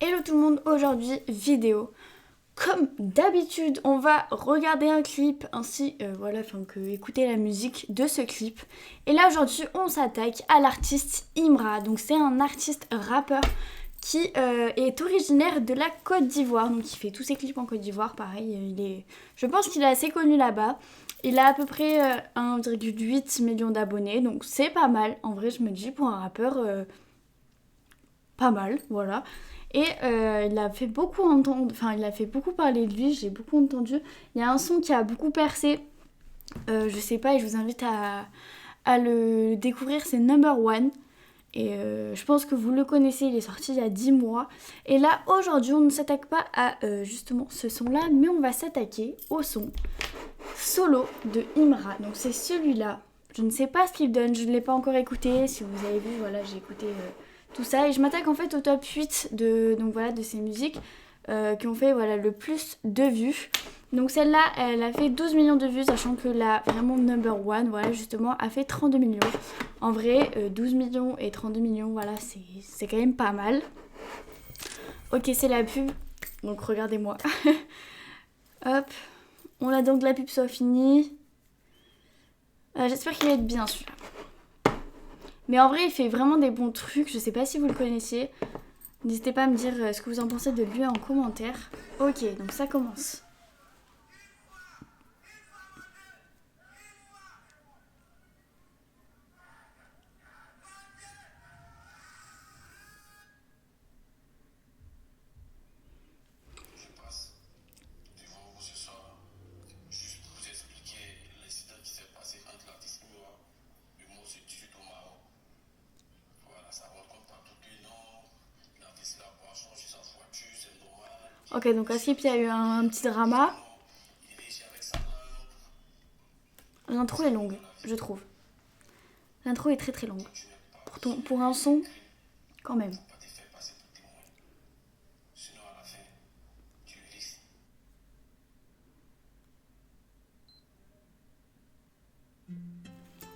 Hello tout le monde, aujourd'hui vidéo. Comme d'habitude, on va regarder un clip ainsi écouter la musique de ce clip. Et là aujourd'hui, on s'attaque à l'artiste Imra. Donc c'est un artiste rappeur qui est originaire de la Côte d'Ivoire. Donc il fait tous ses clips en Côte d'Ivoire, pareil, je pense qu'il est assez connu là-bas. Il a à peu près 1,8 million d'abonnés, donc c'est pas mal. En vrai, je me dis pour un rappeur, pas mal, voilà. Et il a fait beaucoup entendre, il a fait beaucoup parler de lui, j'ai beaucoup entendu. Il y a un son qui a beaucoup percé, je sais pas, et je vous invite à le découvrir, c'est Number One. Et je pense que vous le connaissez, il est sorti il y a 10 mois. Et là, aujourd'hui, on ne s'attaque pas à justement ce son-là, mais on va s'attaquer au son Solo de Imra. Donc c'est celui-là. Je ne sais pas ce qu'il donne, je ne l'ai pas encore écouté. Si vous avez vu, voilà, j'ai écouté tout ça. Et je m'attaque en fait au top 8 de ces musiques qui ont fait le plus de vues. Donc celle-là, elle a fait 12 millions de vues, sachant que la vraiment number one, justement, a fait 32 millions. En vrai, 12 millions et 32 millions, c'est quand même pas mal. Ok, c'est la pub, donc regardez-moi. Hop, on a donc la pub soit finie. J'espère qu'il va être bien celui-là. Mais en vrai, il fait vraiment des bons trucs, je sais pas si vous le connaissiez. N'hésitez pas à me dire ce que vous en pensez de lui en commentaire. Ok, donc ça commence. Ok, donc à Skip, il y a eu un petit drama. L'intro est longue, je trouve. L'intro est très très longue. Pour un son, quand même.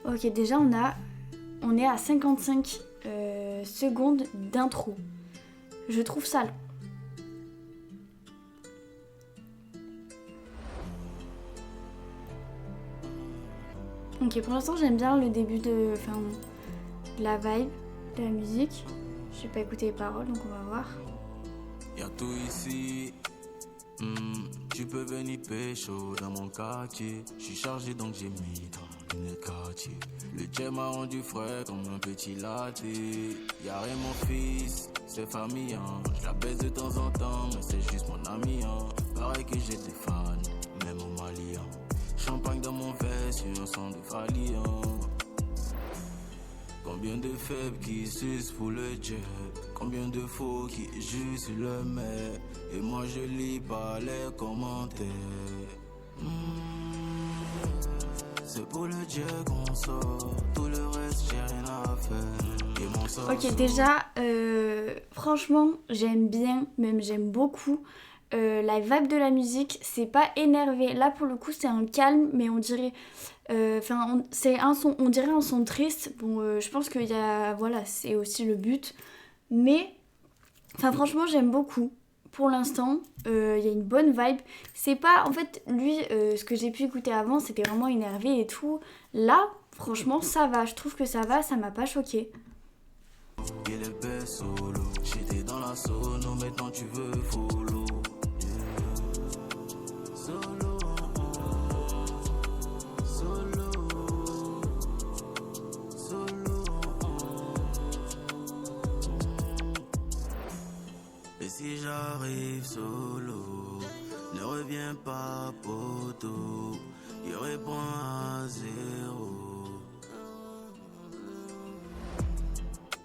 Ok, déjà on est à 55 secondes d'intro. Je trouve ça long. Ok, pour l'instant j'aime bien le début de la vibe, de la musique. Je n'ai pas écouté les paroles, donc on va voir. Y'a tout ici, tu peux venir pécho dans mon quartier. Je suis chargé donc j'ai mis dans le quartier. Le jet m'a rendu frais comme un petit latte. Y'a rien mon fils, c'est famille, hein. Je la baisse de temps en temps, mais c'est juste mon ami, hein. Pareil que j'ai des fans, même au Mali, hein. Champagne dans mon verre sur un son de Fali, hein. Combien de faibles qui sucent pour le jet, combien de faux qui jouent sur le mais. Et moi je lis pas les commentaires. C'est pour le jet qu'on sort, tout le reste j'ai rien à faire. Et mon sort ok, déjà, franchement, j'aime bien, même j'aime beaucoup la vibe de la musique. C'est pas énervé. Là pour le coup, c'est un calme, mais on dirait. C'est un son, on dirait un son triste. Bon, je pense qu'il y a, c'est aussi le but. Mais, franchement, j'aime beaucoup. Pour l'instant, il y a une bonne vibe. C'est pas, en fait, lui, ce que j'ai pu écouter avant, c'était vraiment énervé et tout. Là, franchement, ça va. Je trouve que ça va, ça m'a pas choqué. Il est best solo, j'étais dans la sono, maintenant tu veux follow. Solo, solo, solo. Et si j'arrive solo, ne reviens pas poto, il répond à zéro.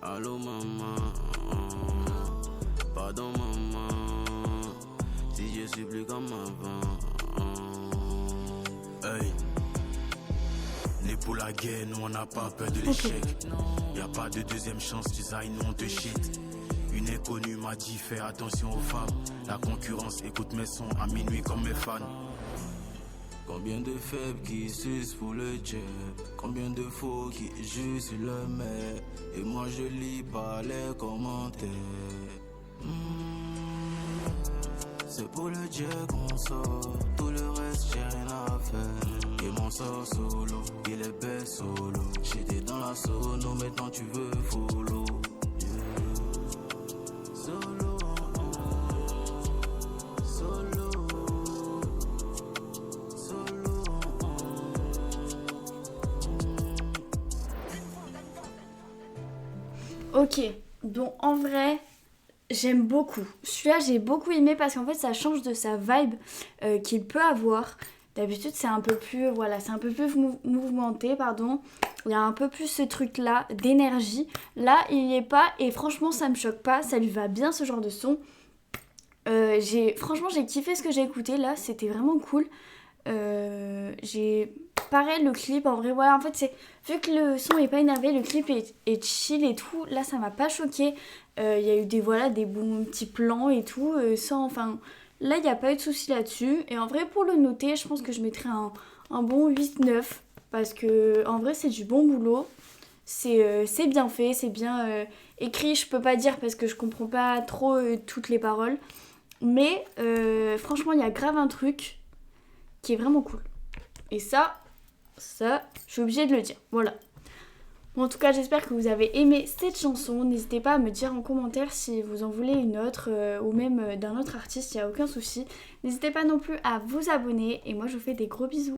Allô maman, pardon maman, si je suis plus comme avant. Hey, né pour la guerre, nous on n'a pas peur de l'échec. Y'a pas de deuxième chance, design, nous on te shit. Une inconnue m'a dit fais attention aux femmes. La concurrence écoute mes sons à minuit comme mes fans. Combien de faibles qui sucent pour le jet, combien de faux qui jouent sur le mais. Et moi je lis pas les commentaires. C'est pour le Dieu qu'on sort, tout le reste j'ai rien à faire. Et mon sort solo, il est bête solo. J'étais dans la sono, maintenant tu veux follow. Yeah. Solo, solo, solo. Ok, donc en vrai, j'aime beaucoup. Celui-là, j'ai beaucoup aimé parce qu'en fait, ça change de sa vibe qu'il peut avoir. D'habitude, c'est un peu plus, voilà, c'est un peu plus mouvementé, pardon. Il y a un peu plus ce truc-là d'énergie. Là, il n'y est pas et franchement, ça me choque pas. Ça lui va bien ce genre de son. Franchement, j'ai kiffé ce que j'ai écouté là. C'était vraiment cool. Pareil, le clip, en vrai, voilà, en fait, vu que le son est pas énervé, le clip est chill et tout, là, ça m'a pas choqué. Il y a eu des bons petits plans et tout, là, il n'y a pas eu de souci là-dessus. Et en vrai, pour le noter, je pense que je mettrais un bon 8-9, parce que, en vrai, c'est du bon boulot. C'est bien fait, c'est bien écrit, je peux pas dire parce que je comprends pas trop toutes les paroles. Mais, franchement, il y a grave un truc qui est vraiment cool. Et ça, je suis obligée de le dire. Voilà. Bon, en tout cas, j'espère que vous avez aimé cette chanson. N'hésitez pas à me dire en commentaire si vous en voulez une autre ou même d'un autre artiste, il n'y a aucun souci. N'hésitez pas non plus à vous abonner et moi je vous fais des gros bisous.